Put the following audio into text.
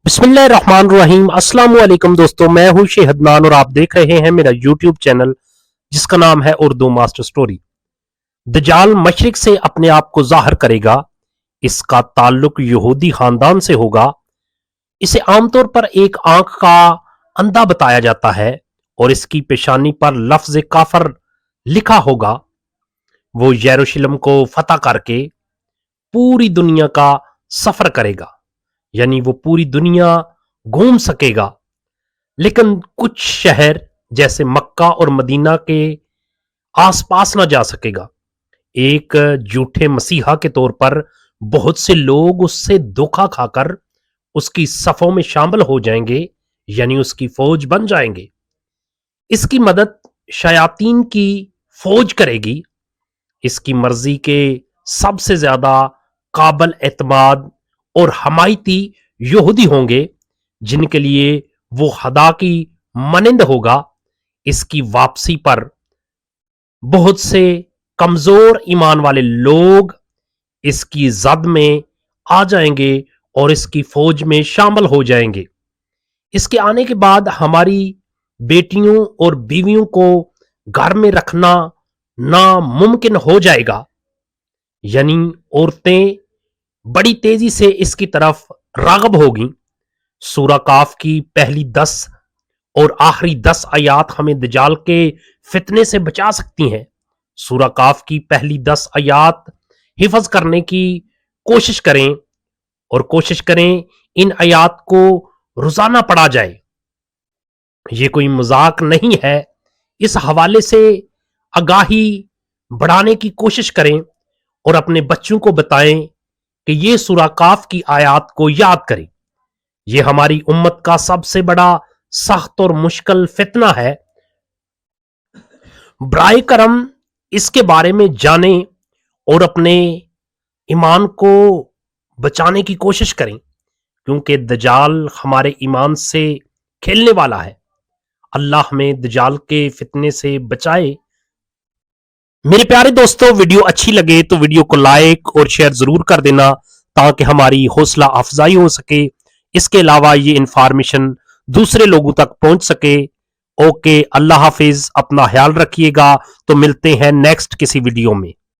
بسم اللہ الرحمن الرحیم۔ السلام علیکم دوستو، میں ہوں شیخ عدنان اور آپ دیکھ رہے ہیں میرا یوٹیوب چینل جس کا نام ہے اردو ماسٹر سٹوری۔ دجال مشرق سے اپنے آپ کو ظاہر کرے گا، اس کا تعلق یہودی خاندان سے ہوگا۔ اسے عام طور پر ایک آنکھ کا اندھا بتایا جاتا ہے اور اس کی پیشانی پر لفظ کافر لکھا ہوگا۔ وہ یروشلم کو فتح کر کے پوری دنیا کا سفر کرے گا، یعنی وہ پوری دنیا گھوم سکے گا، لیکن کچھ شہر جیسے مکہ اور مدینہ کے آس پاس نہ جا سکے گا۔ ایک جھوٹے مسیحا کے طور پر بہت سے لوگ اس سے دھوکا کھا کر اس کی صفوں میں شامل ہو جائیں گے، یعنی اس کی فوج بن جائیں گے۔ اس کی مدد شیاطین کی فوج کرے گی۔ اس کی مرضی کے سب سے زیادہ قابل اعتماد اور حمایتی یہودی ہوں گے، جن کے لیے وہ خدا کی مانند ہوگا۔ اس کی واپسی پر بہت سے کمزور ایمان والے لوگ اس کی زد میں آ جائیں گے اور اس کی فوج میں شامل ہو جائیں گے۔ اس کے آنے کے بعد ہماری بیٹیوں اور بیویوں کو گھر میں رکھنا ناممکن ہو جائے گا، یعنی عورتیں بڑی تیزی سے اس کی طرف راغب ہوگی۔ سورہ کاف کی پہلی 10 اور آخری 10 آیات ہمیں دجال کے فتنے سے بچا سکتی ہیں۔ سورہ کاف کی پہلی 10 آیات حفظ کرنے کی کوشش کریں اور کوشش کریں ان آیات کو روزانہ پڑھا جائے۔ یہ کوئی مذاق نہیں ہے۔ اس حوالے سے آگاہی بڑھانے کی کوشش کریں اور اپنے بچوں کو بتائیں کہ یہ سورہ کاف کی آیات کو یاد کریں۔ یہ ہماری امت کا سب سے بڑا سخت اور مشکل فتنہ ہے۔ برائے کرم اس کے بارے میں جانیں اور اپنے ایمان کو بچانے کی کوشش کریں، کیونکہ دجال ہمارے ایمان سے کھیلنے والا ہے۔ اللہ ہمیں دجال کے فتنے سے بچائے۔ میرے پیارے دوستو، ویڈیو اچھی لگے تو ویڈیو کو لائک اور شیئر ضرور کر دینا تاکہ ہماری حوصلہ افزائی ہو سکے۔ اس کے علاوہ یہ انفارمیشن دوسرے لوگوں تک پہنچ سکے۔ اوکے، اللہ حافظ، اپنا خیال رکھیے گا۔ تو ملتے ہیں نیکسٹ کسی ویڈیو میں۔